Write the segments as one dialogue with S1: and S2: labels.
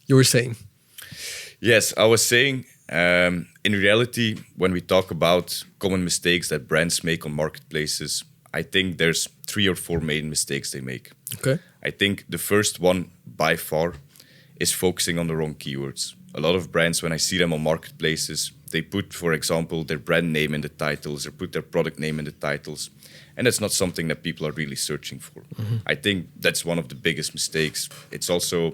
S1: You were saying.
S2: Yes, I was saying, in reality, when we talk about common mistakes that brands make on marketplaces, I think there's 3 or 4 main mistakes they make.
S1: Okay.
S2: I think the first one, by far, is focusing on the wrong keywords. A lot of brands, when I see them on marketplaces, they put, for example, their brand name in the titles or put their product name in the titles. And that's not something that people are really searching for. I think that's one of the biggest mistakes. It's also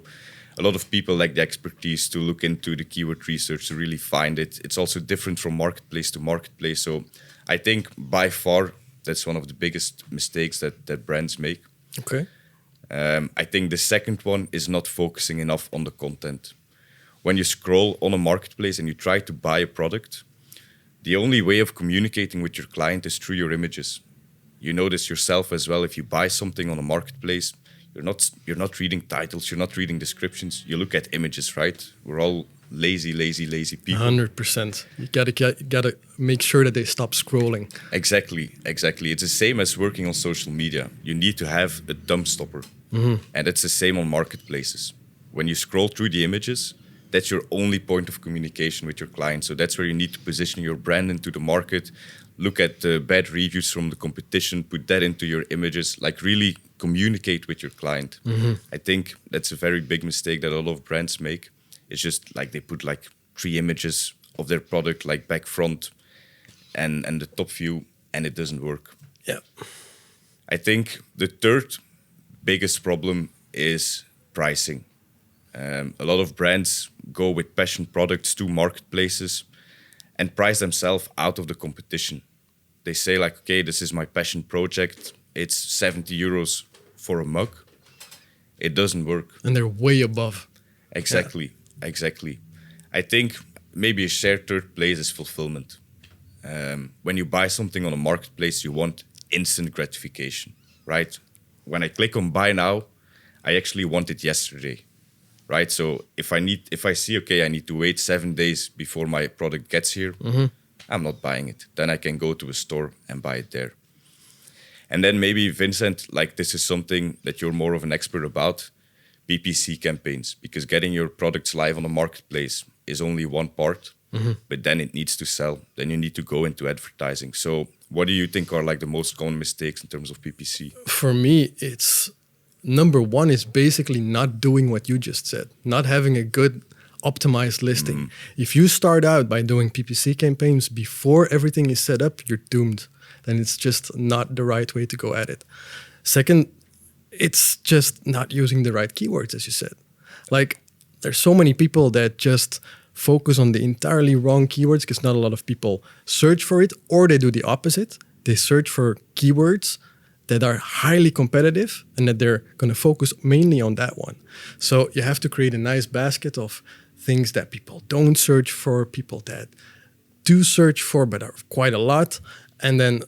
S2: a lot of people lack the expertise to look into the keyword research to really find it. It's also different from marketplace to marketplace. So I think by far that's one of the biggest mistakes that brands make.
S1: Okay.
S2: I think the second one is not focusing enough on the content. When you scroll on a marketplace and you try to buy a product, the only way of communicating with your client is through your images. You know this yourself as well. If you buy something on a marketplace, you're not reading titles, you're not reading descriptions. You look at images, right? We're all lazy people.
S1: 100%. You gotta make sure that they stop scrolling.
S2: Exactly. It's the same as working on social media. You need to have a thumb stopper. And it's the same on marketplaces. When you scroll through the images, that's your only point of communication with your client. So that's where you need to position your brand into the market, look at the bad reviews from the competition, put that into your images, like really communicate with your client. I think that's a very big mistake that a lot of brands make. It's just like they put like 3 images of their product, like back, front, and the top view, and it doesn't work.
S1: Yeah.
S2: I think the third biggest problem is pricing. A lot of brands go with passion products to marketplaces and price themselves out of the competition. They say like, okay, this is my passion project. It's 70 euros for a mug. It doesn't work.
S1: And they're way above.
S2: Exactly. I think maybe a shared third place is fulfillment. When you buy something on a marketplace, you want instant gratification, right? When I click on buy now, I actually want it yesterday, right? So if I see, okay, I need to wait 7 days before my product gets here, I'm not buying it. Then I can go to a store and buy it there. And then maybe, Vincent, like this is something that you're more of an expert about, PPC campaigns, because getting your products live on the marketplace is only one part, but then it needs to sell. Then you need to go into advertising. So what do you think are like the most common mistakes in terms of PPC?
S1: For me, it's number one is basically not doing what you just said, not having a good optimized listing. If you start out by doing PPC campaigns before everything is set up, you're doomed. Then it's just not the right way to go at it. Second, it's just not using the right keywords, as you said. Like, there's so many people that just focus on the entirely wrong keywords because not a lot of people search for it, or they do the opposite. They search for keywords that are highly competitive and that they're going to focus mainly on that one. So you have to create a nice basket of things that people don't search for, people that do search for, but are quite a lot. And then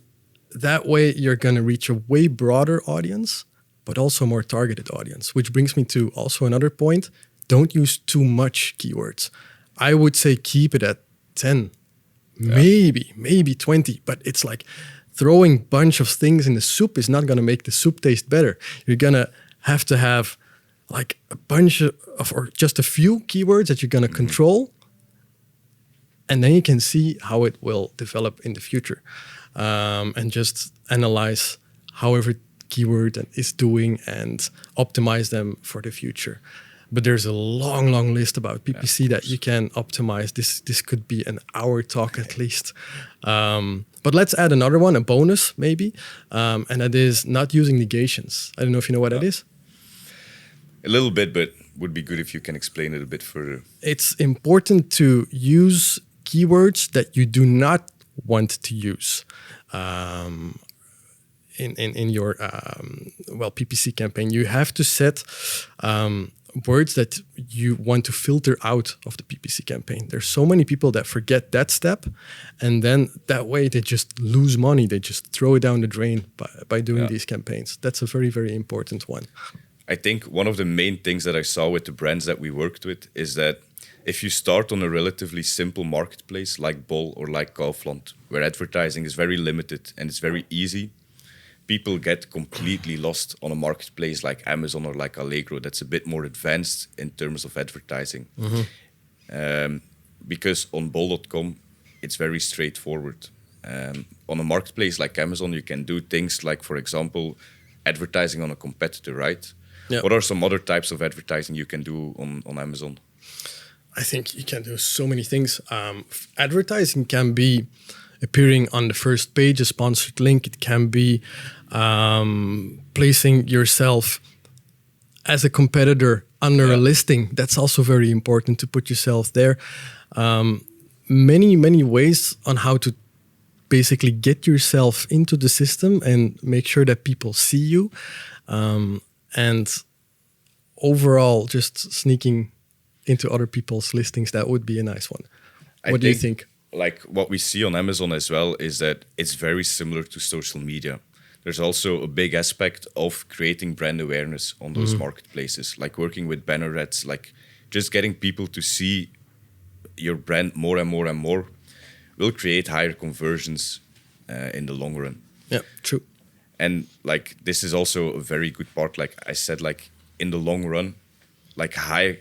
S1: that way you're going to reach a way broader audience, but also a more targeted audience, which brings me to also another point. Don't use too much keywords. I would say keep it at 10, maybe 20, but it's like throwing a bunch of things in the soup is not going to make the soup taste better. You're going to have like a bunch of, or just a few keywords that you're going to control, and then you can see how it will develop in the future, and just analyze how every keyword is doing and optimize them for the future. But there's a long list about PPC that you can optimize. This could be an hour talk at least. But let's add another one, a bonus maybe, and that is not using negations. I don't know if you know what that is.
S2: A little bit, but would be good if you can explain it a bit further.
S1: It's important to use keywords that you do not want to use in your PPC campaign. You have to set words that you want to filter out of the PPC campaign. There's so many people that forget that step, and then that way they just lose money. They just throw it down the drain by doing these campaigns. That's a very, very important one.
S2: I think one of the main things that I saw with the brands that we worked with is that if you start on a relatively simple marketplace like Bol or like Kaufland, where advertising is very limited and it's very easy, people get completely lost on a marketplace like Amazon or like Allegro that's a bit more advanced in terms of advertising. Because on bol.com, it's very straightforward. On a marketplace like Amazon, you can do things like, for example, advertising on a competitor, right?
S1: Yeah.
S2: What are some other types of advertising you can do on Amazon?
S1: I think you can do so many things. Advertising can be appearing on the first page, a sponsored link. It can be placing yourself as a competitor under a listing. That's also very important to put yourself there. Many ways on how to basically get yourself into the system and make sure that people see you. And overall, just sneaking into other people's listings, that would be a nice one. What do you think?
S2: Like what we see on Amazon as well is that it's very similar to social media. There's also a big aspect of creating brand awareness on those marketplaces, like working with banner ads, like just getting people to see your brand more and more and more will create higher conversions in the long run.
S1: Yeah, true.
S2: And like this is also a very good part. Like I said, like in the long run, like high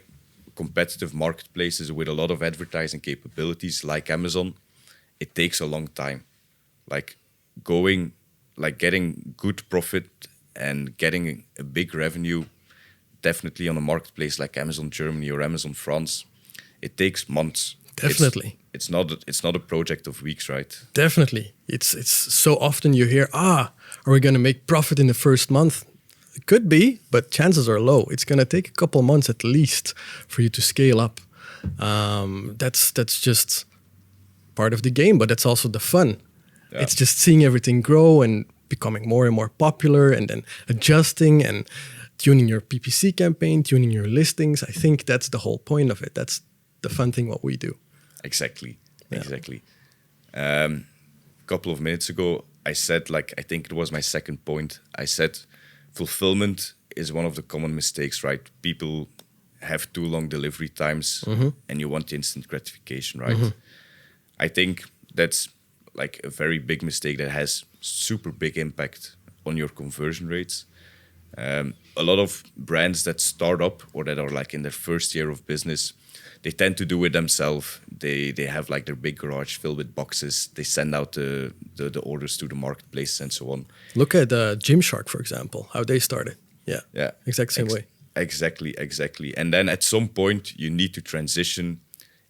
S2: competitive marketplaces with a lot of advertising capabilities like Amazon, it takes a long time. Like getting good profit and getting a big revenue, definitely on a marketplace like Amazon Germany or Amazon France, it takes months.
S1: Definitely.
S2: It's not a project of weeks, right?
S1: Definitely. It's so often you hear, are we going to make profit in the first month? It could be, but chances are low. It's going to take a couple months at least for you to scale up. That's just part of the game, but that's also the fun. Yeah. It's just seeing everything grow and becoming more and more popular and then adjusting and tuning your PPC campaign, tuning your listings. I think that's the whole point of it. That's the fun thing what we do.
S2: Exactly. A couple of minutes ago, I said, like, I think it was my second point. I said fulfillment is one of the common mistakes, right? People have too long delivery times and you want instant gratification, right? I think that's like a very big mistake that has super big impact on your conversion rates. A lot of brands that start up or that are like in their first year of business, they tend to do it themselves. They have like their big garage filled with boxes. They send out the orders to the marketplace and so on.
S1: Look at Gymshark, for example, how they started. Yeah. Exact same way.
S2: Exactly. And then at some point, you need to transition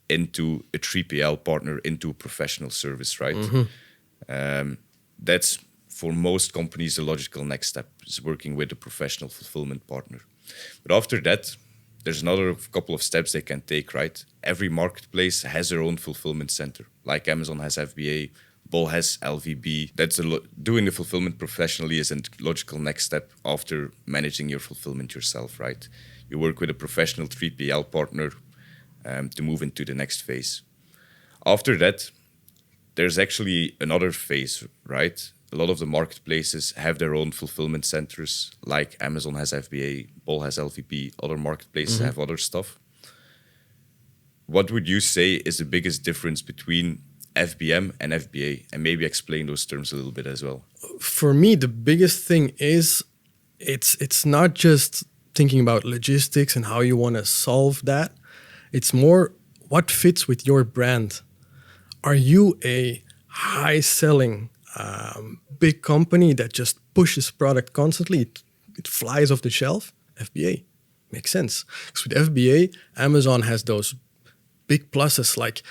S2: into a 3PL partner, into a professional service, right? That's, for most companies, the logical next step, is working with a professional fulfillment partner. But after that, there's another couple of steps they can take, right? Every marketplace has their own fulfillment center. Like Amazon has FBA, Bol has LVB. Doing the fulfillment professionally is a logical next step after managing your fulfillment yourself, right? You work with a professional 3PL partner to move into the next phase. After that, there's actually another phase, right? A lot of the marketplaces have their own fulfillment centers, like Amazon has FBA, Bol has LVP, other marketplaces have other stuff. What would you say is the biggest difference between FBM and FBA? And maybe explain those terms a little bit as well.
S1: For me, the biggest thing is it's not just thinking about logistics and how you want to solve that. It's more what fits with your brand. Are you a high-selling big company that just pushes product constantly? It flies off the shelf. FBA makes sense. Because with FBA, Amazon has those big pluses like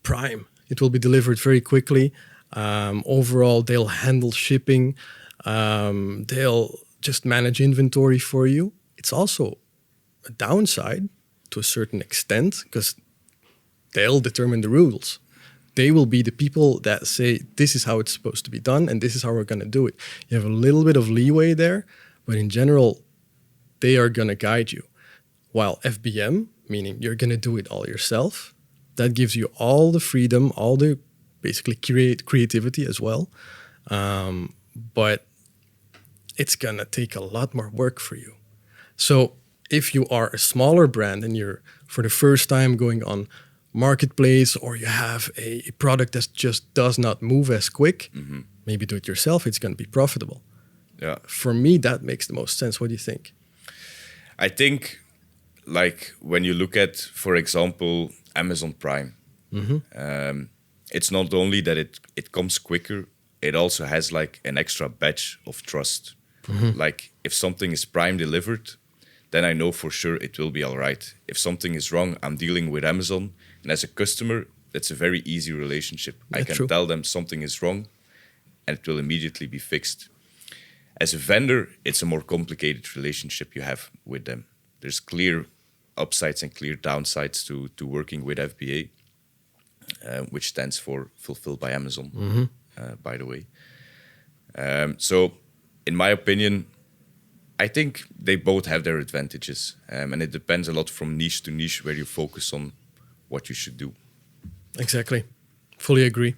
S1: Prime. It will be delivered very quickly. Overall, they'll handle shipping. They'll just manage inventory for you. It's also a downside to a certain extent because they'll determine the rules. They will be the people that say, this is how it's supposed to be done and this is how we're going to do it. You have a little bit of leeway there, but in general, they are going to guide you. While FBM, meaning you're going to do it all yourself, that gives you all the freedom, all the basically creativity as well. But it's going to take a lot more work for you. So if you are a smaller brand and you're for the first time going on marketplace or you have a product that just does not move as quick, maybe do it yourself, it's going to be profitable.
S2: Yeah.
S1: For me, that makes the most sense. What do you think?
S2: I think, like, when you look at, for example, Amazon Prime, it's not only that it comes quicker, it also has like an extra badge of trust. Like, if something is Prime delivered, then I know for sure it will be all right. If something is wrong, I'm dealing with Amazon, and as a customer, it's a very easy relationship. I
S1: Yeah,
S2: can
S1: true.
S2: tell them something is wrong, and it will immediately be fixed. As a vendor, it's a more complicated relationship you have with them. There's clear upsides and clear downsides to working with FBA, which stands for Fulfilled by Amazon, by the way. So, in my opinion, I think they both have their advantages, and it depends a lot from niche to niche where you focus on what you should do.
S1: Exactly. Fully agree.